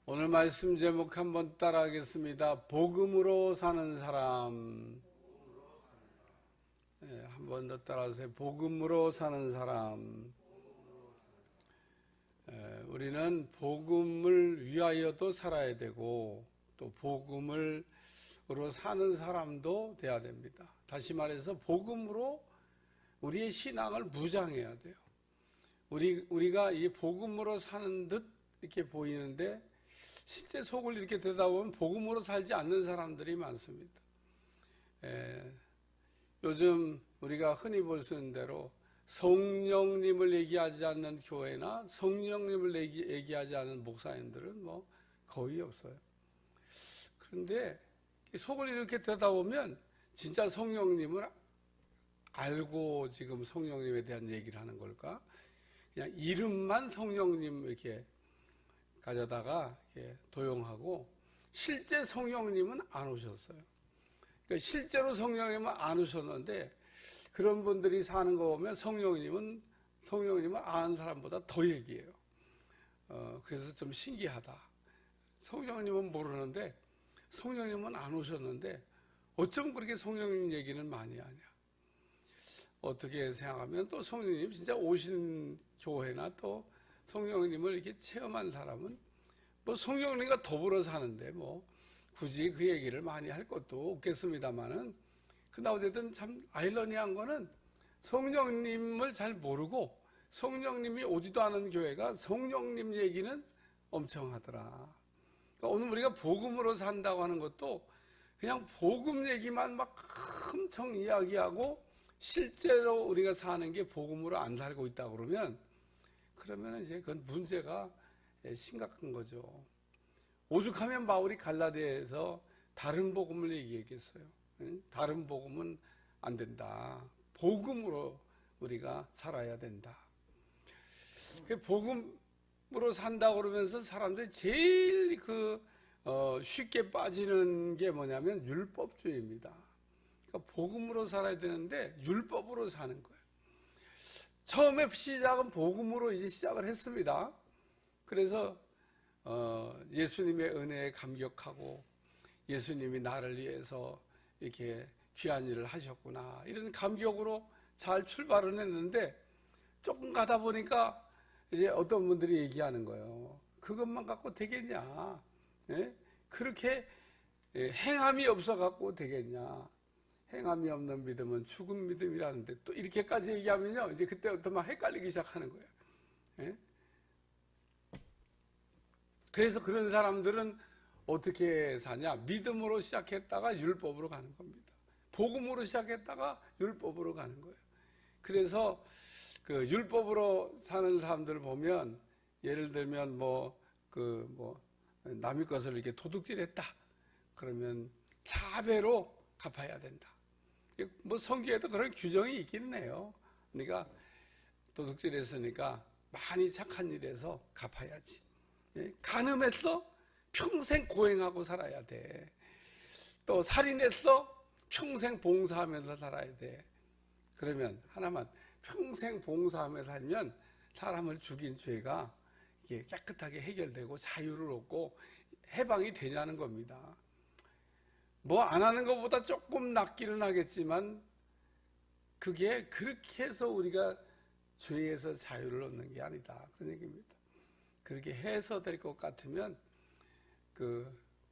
오늘 말씀 제목 한번 따라하겠습니다. 복음으로 사는 사람. 네, 한번 더 따라하세요. 복음으로 사는 사람. 우리는 복음을 위하여도 살아야 되고 또 복음으로 사는 사람도 돼야 됩니다. 다시 말해서 복음으로 우리의 신앙을 무장해야 돼요. 우리가 이 복음으로 사는 듯 이렇게 보이는데 실제 속을 이렇게 들여다보면 복음으로 살지 않는 사람들이 많습니다. 요즘 우리가 흔히 볼 수 있는 대로 성령님을 얘기하지 않는 교회나 성령님을 얘기하지 않는 목사님들은 뭐 거의 없어요. 그런데 속을 이렇게 들여다보면 진짜 성령님을 알고 지금 성령님에 대한 얘기를 하는 걸까? 그냥 이름만 성령님 이렇게 가져다가 이렇게 도용하고 실제 성령님은 안 오셨어요. 그러니까 실제로 성령님은 안 오셨는데 그런 분들이 사는 거 보면 성령님을 아는 사람보다 더 얘기해요. 그래서 좀 신기하다. 성령님은 모르는데 성령님은 안 오셨는데 어쩜 그렇게 성령님 얘기는 많이 하냐. 어떻게 생각하면 또 성령님 진짜 오신 교회나 또 성령님을 이렇게 체험한 사람은 뭐 성령님과 더불어 사는데 뭐 굳이 그 얘기를 많이 할 것도 없겠습니다만은 그러나 어쨌든 참 아이러니한 거는 성령님을 잘 모르고 성령님이 오지도 않은 교회가 성령님 얘기는 엄청 하더라. 그러니까 오늘 우리가 복음으로 산다고 하는 것도 그냥 복음 얘기만 막 엄청 이야기하고 실제로 우리가 사는 게 복음으로 안 살고 있다 그러면 이제 그건 문제가 심각한 거죠. 오죽하면 바울이 갈라디아에서 다른 복음을 얘기했겠어요. 다른 복음은 안 된다. 복음으로 우리가 살아야 된다. 복음으로 산다 그러면서 사람들이 제일 쉽게 빠지는 게 뭐냐면 율법주의입니다. 그러니까 복음으로 살아야 되는데 율법으로 사는 거예요. 처음에 시작은 복음으로 이제 시작을 했습니다. 그래서 예수님의 은혜에 감격하고 예수님이 나를 위해서 이렇게 귀한 일을 하셨구나 이런 감격으로 잘 출발을 했는데 조금 가다 보니까 이제 어떤 분들이 얘기하는 거예요. 그것만 갖고 되겠냐? 예? 그렇게 행함이 없어 갖고 되겠냐? 행함이 없는 믿음은 죽은 믿음이라는데 또 이렇게까지 얘기하면요 이제 그때부터 막 헷갈리기 시작하는 거예요. 예? 그래서 그런 사람들은 어떻게 사냐? 믿음으로 시작했다가 율법으로 가는 겁니다. 복음으로 시작했다가 율법으로 가는 거예요. 그래서 그 율법으로 사는 사람들을 보면 예를 들면 남의 것을 이렇게 도둑질했다. 그러면 4배로 갚아야 된다. 뭐 성경에도 그런 규정이 있기는 해요. 그러니까 도둑질했으니까 많이 착한 일에서 갚아야지. 간음했어? 평생 고행하고 살아야 돼. 또 살인했어? 평생 봉사하면서 살아야 돼. 그러면 하나만 평생 봉사하며 살면 사람을 죽인 죄가 이게 깨끗하게 해결되고 자유를 얻고 해방이 되냐는 겁니다. 뭐 안 하는 것보다 조금 낫기는 하겠지만 그게 그렇게 해서 우리가 죄에서 자유를 얻는 게 아니다. 그런 얘기입니다. 그렇게 해서 될 것 같으면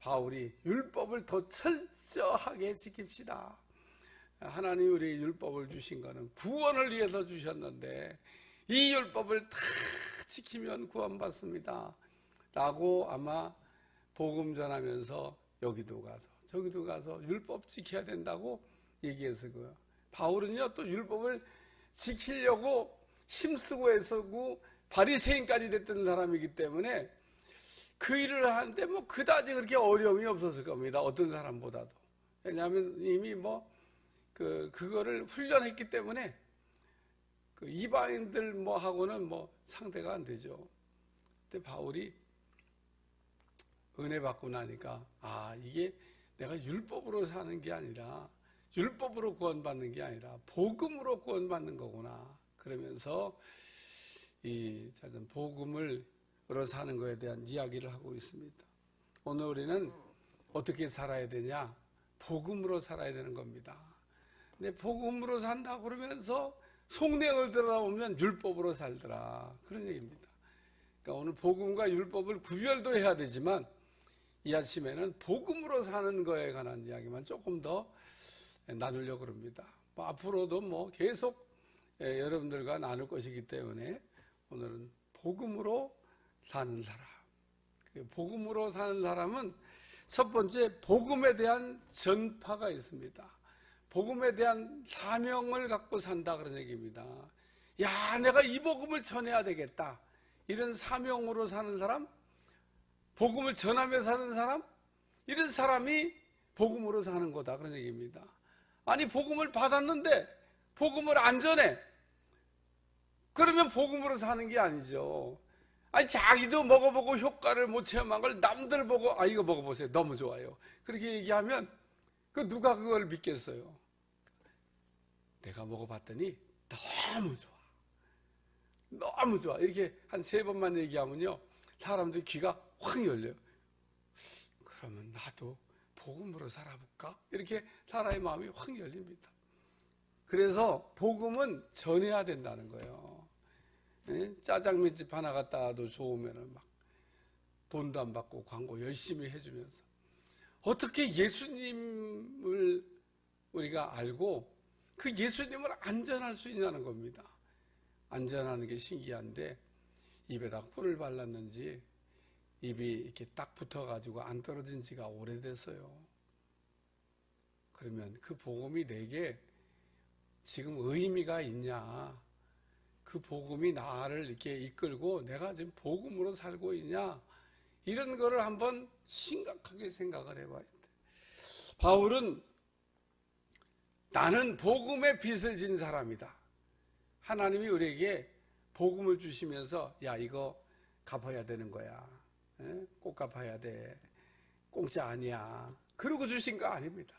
바울이 율법을 더 철저하게 지킵시다. 하나님 우리 율법을 주신 거는 구원을 위해서 주셨는데 이 율법을 다 지키면 구원받습니다. 라고 아마 복음 전하면서 여기도 가서 저기도 가서 율법 지켜야 된다고 얘기해서 바울은요 또 율법을 지키려고 힘쓰고 애쓰고 바리새인까지 됐던 사람이기 때문에 그 일을 하는데 뭐 그다지 그렇게 어려움이 없었을 겁니다. 어떤 사람보다도. 왜냐하면 이미 그거를 훈련했기 때문에 이방인들 하고는 상대가 안 되죠. 근데 바울이 은혜 받고 나니까 이게 내가 율법으로 사는 게 아니라 율법으로 구원받는 게 아니라 복음으로 구원받는 거구나. 그러면서 이 작은 복음을 사는 것에 대한 이야기를 하고 있습니다. 오늘 우리는 어떻게 살아야 되냐? 복음으로 살아야 되는 겁니다. 근데 복음으로 산다 그러면서 속내를 들어보면 율법으로 살더라, 그런 얘기입니다. 그러니까 오늘 복음과 율법을 구별도 해야 되지만 이 아침에는 복음으로 사는 거에 관한 이야기만 조금 더 나누려고 합니다. 앞으로도 계속 여러분들과 나눌 것이기 때문에 오늘은 복음으로 사는 사람. 복음으로 사는 사람은 첫 번째, 복음에 대한 전파가 있습니다. 복음에 대한 사명을 갖고 산다, 그런 얘기입니다. 야, 내가 이 복음을 전해야 되겠다, 이런 사명으로 사는 사람, 복음을 전하며 사는 사람, 이런 사람이 복음으로 사는 거다, 그런 얘기입니다. 아니, 복음을 받았는데 복음을 안 전해, 그러면 복음으로 사는 게 아니죠. 아니, 자기도 먹어보고 효과를 못 체험한 걸 남들 보고, 아, 이거 먹어보세요, 너무 좋아요, 그렇게 얘기하면 누가 그걸 믿겠어요? 내가 먹어봤더니 너무 좋아, 너무 좋아, 이렇게 한 3번만 얘기하면요, 사람들이 귀가 확 열려요. 그러면 나도 복음으로 살아볼까? 이렇게 사람의 마음이 확 열립니다. 그래서 복음은 전해야 된다는 거예요. 짜장면집 하나 갔다가도 좋으면은 막 돈도 안 받고 광고 열심히 해주면서, 어떻게 예수님을 우리가 알고 그 예수님을 안전할 수 있냐는 겁니다. 안전하는 게 신기한데, 입에다 꿀을 발랐는지 입이 이렇게 딱 붙어가지고 안 떨어진 지가 오래됐어요. 그러면 그 복음이 내게 지금 의미가 있냐, 그 복음이 나를 이렇게 이끌고 내가 지금 복음으로 살고 있냐, 이런 거를 한번 심각하게 생각을 해봐야 돼. 바울은 나는 복음의 빚을 진 사람이다. 하나님이 우리에게 복음을 주시면서 야, 이거 갚아야 되는 거야, 꼭 갚아야 돼, 공짜 아니야, 그러고 주신 거 아닙니다.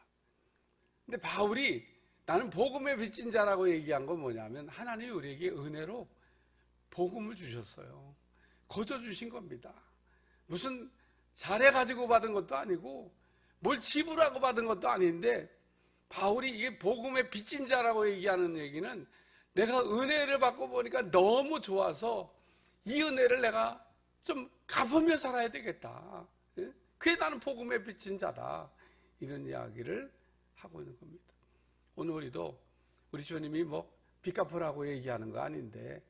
근데 바울이 나는 복음의 빚진 자라고 얘기한 건 뭐냐면, 하나님이 우리에게 은혜로 복음을 주셨어요. 거저 주신 겁니다. 무슨 잘해가지고 받은 것도 아니고 뭘 지불하고 받은 것도 아닌데, 바울이 이게 복음의 빚진 자라고 얘기하는 얘기는 내가 은혜를 받고 보니까 너무 좋아서 이 은혜를 내가 좀 갚으며 살아야 되겠다, 그게 나는 복음의 빚진 자다, 이런 이야기를 하고 있는 겁니다. 오늘 우리도 우리 주님이 빚 갚으라고 얘기하는 거 아닌데,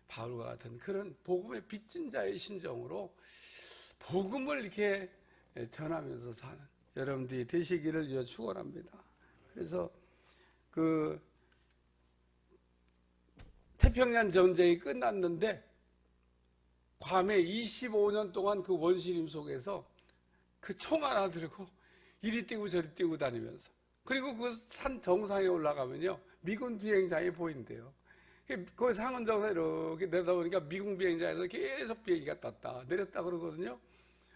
바울과 같은 그런 복음의 빚진 자의 심정으로 복음을 이렇게 전하면서 사는 여러분들이 되시기를 축원합니다. 그래서 그 태평양 전쟁이 끝났는데 괌에 25년 동안 그 원시림 속에서 그 총 하나 들고 이리 뛰고 저리 뛰고 다니면서, 그리고 그 산 정상에 올라가면요, 미군 비행장이 보인대요. 그 상원 정상에 이렇게 내다보니까 미군 비행장에서 계속 비행기가 떴다 내렸다 그러거든요.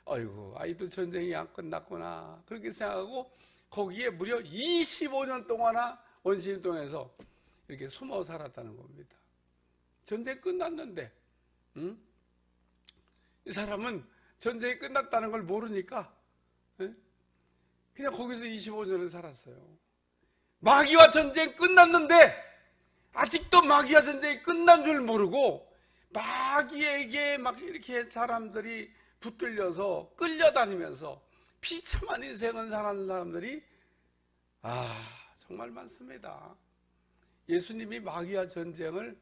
아이고, 아이도 전쟁이 안 끝났구나, 그렇게 생각하고 거기에 무려 25년 동안이나 원시림동에서 이렇게 숨어 살았다는 겁니다. 전쟁이 끝났는데, 이 사람은 전쟁이 끝났다는 걸 모르니까 그냥 거기서 25년을 살았어요. 마귀와 전쟁 끝났는데 아직도 마귀와 전쟁이 끝난 줄 모르고 마귀에게 막 이렇게 사람들이 붙들려서 끌려다니면서 비참한 인생을 사는 사람들이 정말 많습니다. 예수님이 마귀와 전쟁을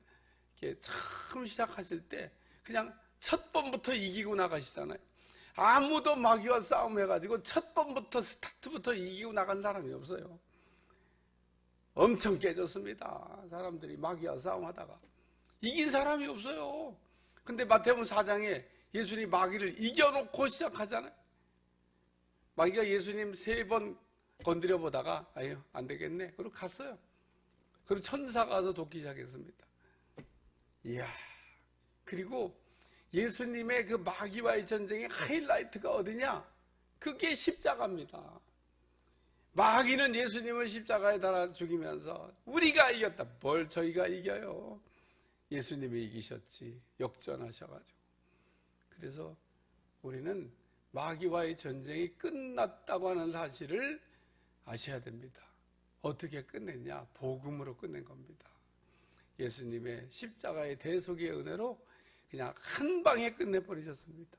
이렇게 처음 시작하실 때 그냥 첫 번부터 이기고 나가시잖아요. 아무도 마귀와 싸움해가지고 첫 번부터 스타트부터 이기고 나간 사람이 없어요. 엄청 깨졌습니다. 사람들이 마귀와 싸움하다가 이긴 사람이 없어요. 근데 마태복음 4장에 예수님이 마귀를 이겨놓고 시작하잖아요. 마귀가 예수님 3번 건드려 보다가 아유 안 되겠네, 그리고 갔어요. 그리고 천사가 와서 돕기 시작했습니다. 이야, 그리고 예수님의 그 마귀와의 전쟁의 하이라이트가 어디냐? 그게 십자가입니다. 마귀는 예수님을 십자가에 달아 죽이면서 우리가 이겼다. 뭘 저희가 이겨요? 예수님이 이기셨지, 역전하셔가지고. 그래서 우리는 마귀와의 전쟁이 끝났다고 하는 사실을 아셔야 됩니다. 어떻게 끝냈냐? 복음으로 끝낸 겁니다. 예수님의 십자가의 대속의 은혜로 그냥 한 방에 끝내버리셨습니다.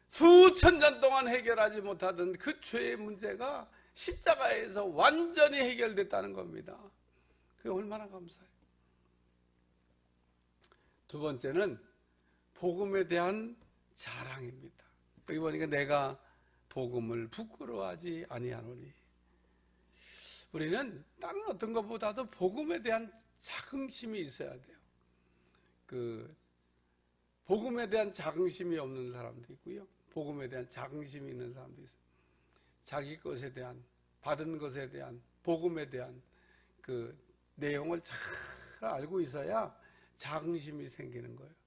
수천 년 동안 해결하지 못하던 그 죄의 문제가 십자가에서 완전히 해결됐다는 겁니다. 그게 얼마나 감사해요. 두 번째는 복음에 대한 자랑입니다. 여기 보니까 내가 복음을 부끄러워하지 아니하노니, 우리는 다른 어떤 것보다도 복음에 대한 자긍심이 있어야 돼요. 복음에 대한 자긍심이 없는 사람도 있고요, 복음에 대한 자긍심이 있는 사람도 있어요. 자기 것에 대한, 받은 것에 대한, 복음에 대한 그 내용을 잘 알고 있어야 자긍심이 생기는 거예요.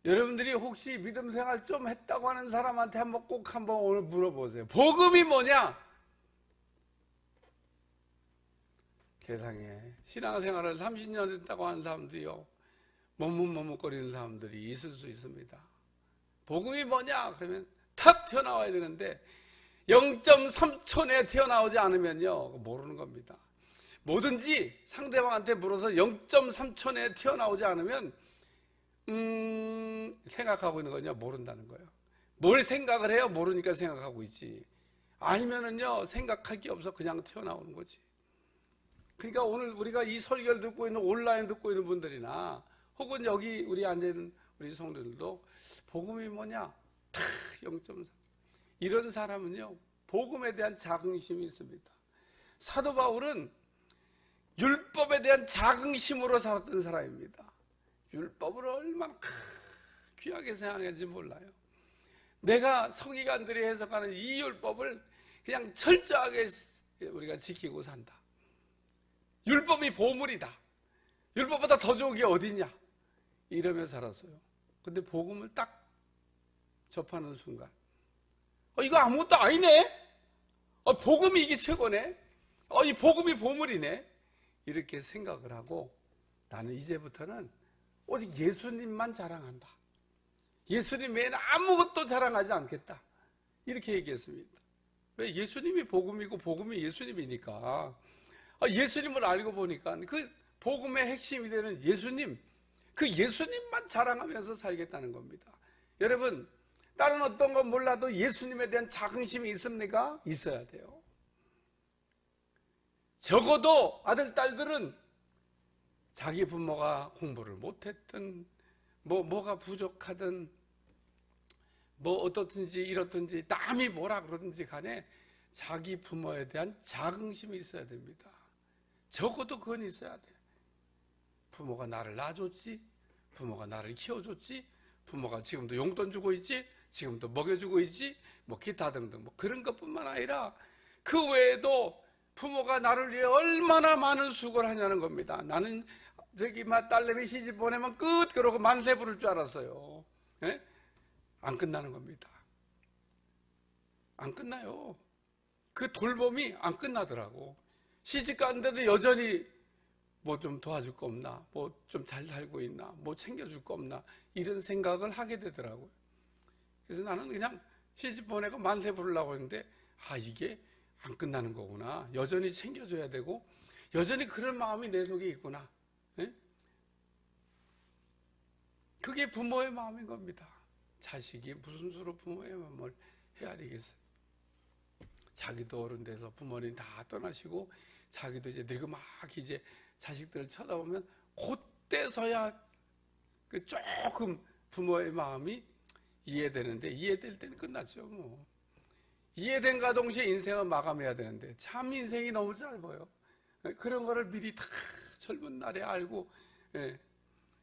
여러분들이 혹시 믿음 생활 좀 했다고 하는 사람한테 꼭 한번 오늘 물어보세요. 복음이 뭐냐? 세상에 신앙생활을 30년 했다고 하는 사람도요, 머뭇머뭇거리는 사람들이 있을 수 있습니다. 복음이 뭐냐? 그러면 탁 튀어나와야 되는데 0.3초 튀어나오지 않으면요, 모르는 겁니다. 뭐든지 상대방한테 물어서 0.3초 튀어나오지 않으면 생각하고 있는 거냐? 모른다는 거예요. 뭘 생각을 해요? 모르니까 생각하고 있지. 아니면은요, 생각할 게 없어 그냥 튀어나오는 거지. 그러니까 오늘 우리가 이 설교를 듣고 있는, 온라인 듣고 있는 분들이나 혹은 여기 우리 앉아있는 우리 성도들도 복음이 뭐냐? 탁 0.3. 이런 사람은요, 복음에 대한 자긍심이 있습니다. 사도 바울은 율법에 대한 자긍심으로 살았던 사람입니다. 율법을 얼마나 귀하게 생각했는지 몰라요. 내가 서기관들이 해석하는 이 율법을 그냥 철저하게 우리가 지키고 산다. 율법이 보물이다. 율법보다 더 좋은 게 어디냐? 이러며 살았어요. 근데 복음을 딱 접하는 순간, 이거 아무것도 아니네? 복음이 이게 최고네? 이 복음이 보물이네? 이렇게 생각을 하고, 나는 이제부터는 오직 예수님만 자랑한다. 예수님 외에는 아무것도 자랑하지 않겠다. 이렇게 얘기했습니다. 왜? 예수님이 복음이고 복음이 예수님이니까. 예수님을 알고 보니까 그 복음의 핵심이 되는 예수님, 그 예수님만 자랑하면서 살겠다는 겁니다. 여러분, 다른 어떤 건 몰라도 예수님에 대한 자긍심이 있습니까? 있어야 돼요. 적어도 아들, 딸들은 자기 부모가 공부를 못했든 뭐가 부족하든 어떻든지 이렇든지 남이 뭐라 그러든지 간에 자기 부모에 대한 자긍심이 있어야 됩니다. 적어도 그건 있어야 돼. 부모가 나를 낳아줬지, 부모가 나를 키워줬지, 부모가 지금도 용돈 주고 있지, 지금도 먹여주고 있지, 기타 등등 그런 것뿐만 아니라 그 외에도 부모가 나를 위해 얼마나 많은 수고를 하냐는 겁니다. 나는 딸내미 시집 보내면 끝 그러고 만세 부를 줄 알았어요. 예? 안 끝나는 겁니다. 안 끝나요. 그 돌봄이 안 끝나더라고. 시집 가는데도 여전히 좀 도와줄 거 없나, 좀 잘 살고 있나, 챙겨줄 거 없나, 이런 생각을 하게 되더라고요. 그래서 나는 그냥 시집 보내고 만세 부르려고 했는데, 이게 안 끝나는 거구나. 여전히 챙겨줘야 되고 여전히 그런 마음이 내 속에 있구나. 예? 그게 부모의 마음인 겁니다. 자식이 무슨 수로 부모의 마음을 헤아리겠어요. 자기도 어른 돼서 부모님 다 떠나시고 자기도 이제 늙고 막 이제 자식들을 쳐다보면 그때서야 조금 부모의 마음이 이해되는데, 이해될 때는 끝났죠. 이해된과 동시에 인생을 마감해야 되는데 참 인생이 너무 짧아요. 그런 거를 미리 다 젊은 날에 알고,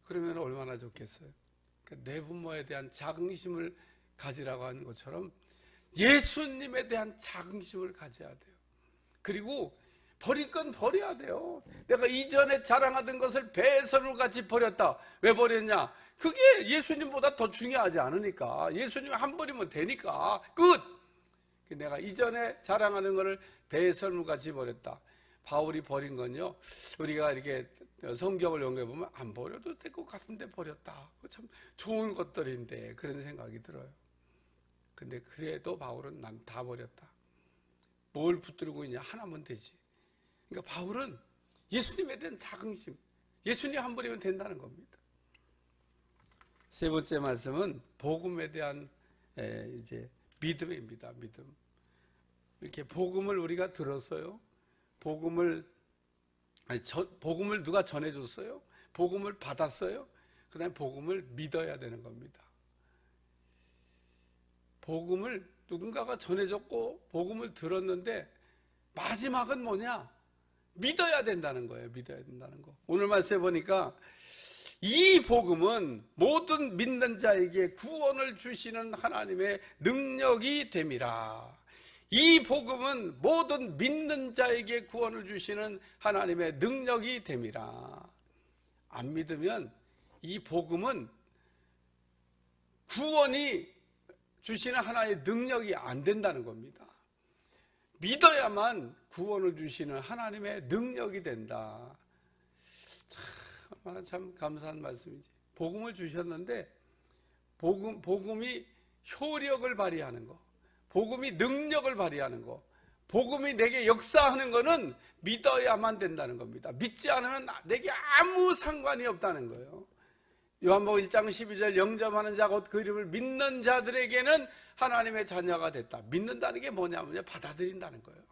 그러면 얼마나 좋겠어요. 내 부모에 대한 자긍심을 가지라고 하는 것처럼 예수님에 대한 자긍심을 가져야 돼요. 그리고 버릴 건 버려야 돼요. 내가 이전에 자랑하던 것을 배설물같이 버렸다. 왜 버렸냐? 그게 예수님보다 더 중요하지 않으니까. 예수님 한 버리면 되니까 끝. 내가 이전에 자랑하는 것을 배설물같이 버렸다. 바울이 버린 건요, 우리가 이렇게 성경을 연구해보면 안 버려도 될 것 같은데 버렸다. 참 좋은 것들인데 그런 생각이 들어요. 근데 그래도 바울은 난 다 버렸다. 뭘 붙들고 있냐? 하나면 되지. 그러니까 바울은 예수님에 대한 자긍심, 예수님 한 분이면 된다는 겁니다. 세 번째 말씀은 복음에 대한 이제 믿음입니다. 믿음. 이렇게 복음을 우리가 들었어요. 복음을 누가 전해줬어요? 복음을 받았어요? 그 다음에 복음을 믿어야 되는 겁니다. 복음을 누군가가 전해줬고 복음을 들었는데 마지막은 뭐냐? 믿어야 된다는 거예요. 믿어야 된다는 거. 오늘 말씀해 보니까 이 복음은 모든 믿는 자에게 구원을 주시는 하나님의 능력이 됨이라. 이 복음은 모든 믿는 자에게 구원을 주시는 하나님의 능력이 됨이라. 안 믿으면 이 복음은 구원이 주시는 하나의 능력이 안 된다는 겁니다. 믿어야만 구원을 주시는 하나님의 능력이 된다. 얼마나 참 감사한 말씀이지. 복음을 주셨는데 복음이 효력을 발휘하는 거, 복음이 능력을 발휘하는 거, 복음이 내게 역사하는 거는 믿어야만 된다는 겁니다. 믿지 않으면 내게 아무 상관이 없다는 거예요. 요한복음 1장 12절 영접하는 자 곧 그 이름을 믿는 자들에게는 하나님의 자녀가 됐다. 믿는다는 게 뭐냐면요, 받아들인다는 거예요.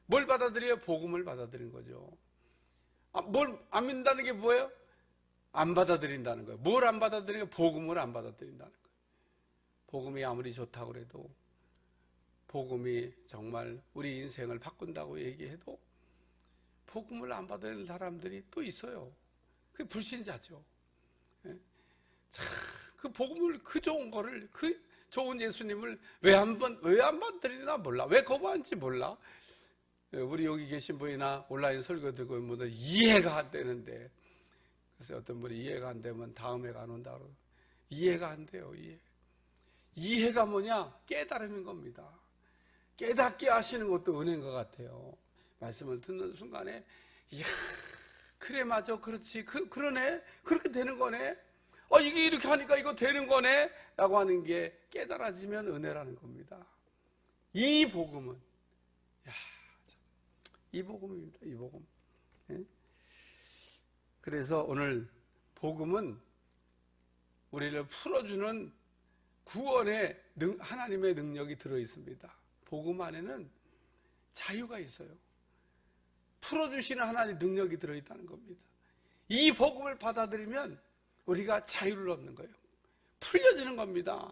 뭘 받아들여요? 복음을 받아들이는 거죠. 뭘 안 믿는다는 게 뭐예요? 안 받아들인다는 거예요. 뭘 안 받아들이는 거예요? 복음을 안 받아들인다는 거예요. 복음이 아무리 좋다고 그래도, 복음이 정말 우리 인생을 바꾼다고 얘기해도 복음을 안 받아들이는 사람들이 또 있어요. 그게 불신자죠. 그 복음을, 그 좋은 거를, 그 좋은 예수님을 왜 안 받아들이나 몰라. 왜 거부하는지 몰라. 우리 여기 계신 분이나 온라인 설교 듣고 있는 분들 이해가 안 되는데, 그래서 어떤 분이 이해가 안 되면 다음 해가 안 온다고. 이해가 안 돼요. 이해가 뭐냐? 깨달음인 겁니다. 깨닫게 하시는 것도 은혜인 것 같아요. 말씀을 듣는 순간에, 이야, 그래, 맞아, 그렇지, 그러네, 그렇게 되는 거네, 이게 이렇게 하니까 이거 되는 거네 라고 하는 게 깨달아지면 은혜라는 겁니다. 이 복음은, 이 복음입니다. 이 복음. 그래서 오늘 복음은 우리를 풀어주는 구원의 하나님의 능력이 들어있습니다. 복음 안에는 자유가 있어요. 풀어주시는 하나님의 능력이 들어있다는 겁니다. 이 복음을 받아들이면 우리가 자유를 얻는 거예요. 풀려지는 겁니다.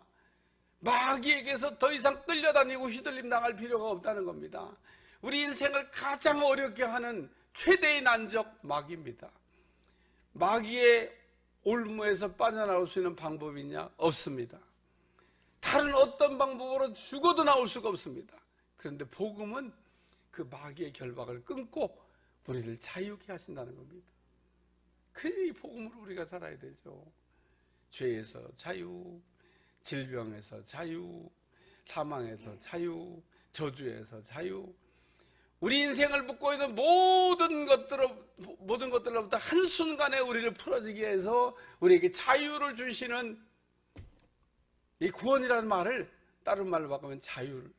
마귀에게서 더 이상 끌려다니고 휘둘림 당할 필요가 없다는 겁니다. 우리 인생을 가장 어렵게 하는 최대의 난적 마귀입니다. 마귀의 올무에서 빠져나올 수 있는 방법이 있냐? 없습니다. 다른 어떤 방법으로 죽어도 나올 수가 없습니다. 그런데 복음은 그 마귀의 결박을 끊고 우리를 자유케 하신다는 겁니다. 그 복음으로 우리가 살아야 되죠. 죄에서 자유, 질병에서 자유, 사망에서 자유, 저주에서 자유. 우리 인생을 묶고 있는 모든 것들로부터 한순간에 우리를 풀어지게 해서 우리에게 자유를 주시는, 이 구원이라는 말을 다른 말로 바꾸면 자유를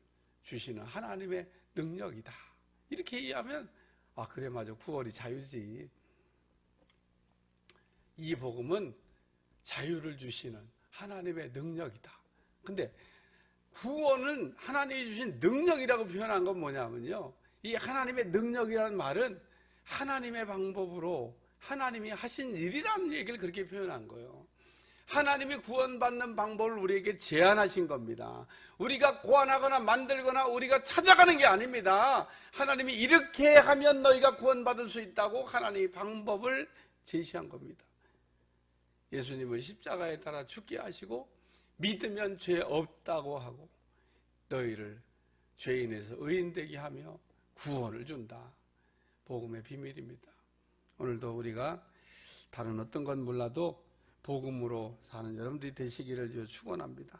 주시는 하나님의 능력이다. 이렇게 이해하면, 그래, 맞아, 구원이 자유지. 이 복음은 자유를 주시는 하나님의 능력이다. 근데 구원은 하나님이 주신 능력이라고 표현한 건 뭐냐면요, 이 하나님의 능력이라는 말은 하나님의 방법으로 하나님이 하신 일이라는 얘기를 그렇게 표현한 거예요. 하나님이 구원받는 방법을 우리에게 제안하신 겁니다. 우리가 고안하거나 만들거나 우리가 찾아가는 게 아닙니다. 하나님이 이렇게 하면 너희가 구원받을 수 있다고 하나님이 방법을 제시한 겁니다. 예수님을 십자가에 따라 죽게 하시고 믿으면 죄 없다고 하고 너희를 죄인에서 의인되게 하며 구원을 준다. 복음의 비밀입니다. 오늘도 우리가 다른 어떤 건 몰라도 복음으로 사는 여러분들이 되시기를 축원합니다.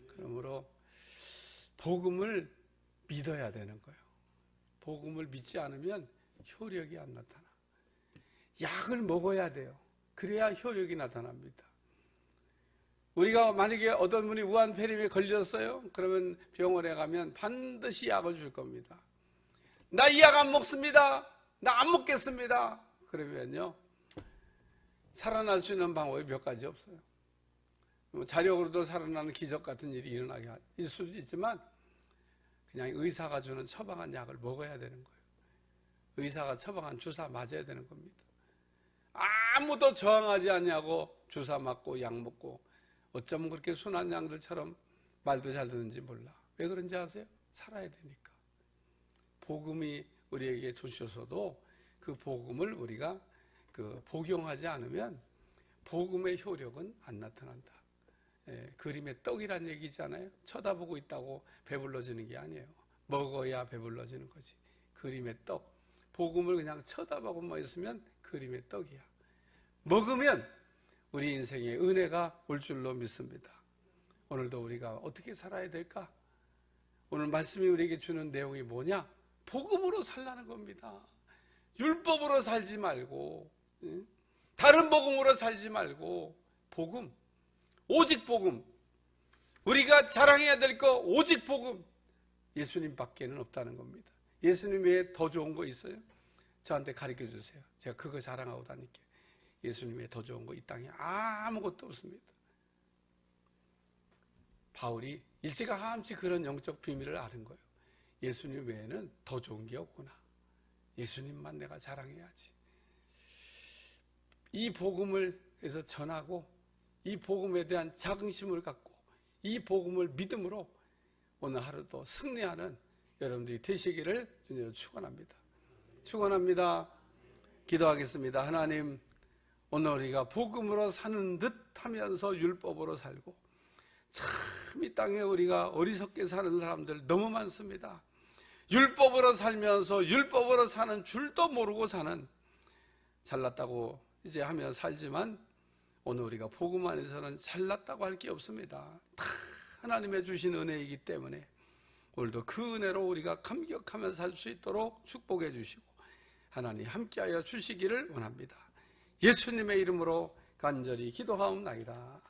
그러므로 복음을 믿어야 되는 거예요. 복음을 믿지 않으면 효력이 안 나타나. 약을 먹어야 돼요. 그래야 효력이 나타납니다. 우리가 만약에 어떤 분이 우한폐렴에 걸렸어요. 그러면 병원에 가면 반드시 약을 줄 겁니다. 나 이 약 안 먹습니다. 나 안 먹겠습니다. 그러면요, 살아날 수 있는 방법이 몇 가지 없어요. 자력으로도 살아나는 기적 같은 일이 일어나게 일 수도 있지만 그냥 의사가 주는 처방한 약을 먹어야 되는 거예요. 의사가 처방한 주사 맞아야 되는 겁니다. 아무도 저항하지 않냐고 주사 맞고 약 먹고 어쩌면 그렇게 순한 양들처럼 말도 잘 듣는지 몰라. 왜 그런지 아세요? 살아야 되니까. 복음이 우리에게 주셔서도 그 복음을 우리가 복용하지 않으면 복음의 효력은 안 나타난다. 그림의 떡이란 얘기잖아요. 쳐다보고 있다고 배불러지는 게 아니에요. 먹어야 배불러지는 거지. 그림의 떡. 복음을 그냥 쳐다보고만 있으면 그림의 떡이야. 먹으면 우리 인생에 은혜가 올 줄로 믿습니다. 오늘도 우리가 어떻게 살아야 될까? 오늘 말씀이 우리에게 주는 내용이 뭐냐? 복음으로 살라는 겁니다. 율법으로 살지 말고, 다른 복음으로 살지 말고, 복음, 오직 복음. 우리가 자랑해야 될 거 오직 복음. 예수님 밖에는 없다는 겁니다. 예수님 외에 더 좋은 거 있어요? 저한테 가르쳐 주세요. 제가 그거 자랑하고 다닐게요. 예수님 외에 더 좋은 거 이 땅에 아무것도 없습니다. 바울이 일찌감치 그런 영적 비밀을 아는 거예요. 예수님 외에는 더 좋은 게 없구나. 예수님만 내가 자랑해야지. 이 복음을 해서 전하고 이 복음에 대한 자긍심을 갖고 이 복음을 믿음으로 오늘 하루도 승리하는 여러분들이 되시기를 주님으로 축원합니다. 축원합니다. 기도하겠습니다. 하나님, 오늘 우리가 복음으로 사는 듯 하면서 율법으로 살고 참 이 땅에 우리가 어리석게 사는 사람들 너무 많습니다. 율법으로 살면서 율법으로 사는 줄도 모르고 사는, 잘났다고 이제 하며 살지만 오늘 우리가 복음 안에서는 잘났다고 할 게 없습니다. 다 하나님의 주신 은혜이기 때문에 오늘도 그 은혜로 우리가 감격하며 살 수 있도록 축복해 주시고 하나님 함께하여 주시기를 원합니다. 예수님의 이름으로 간절히 기도하옵나이다.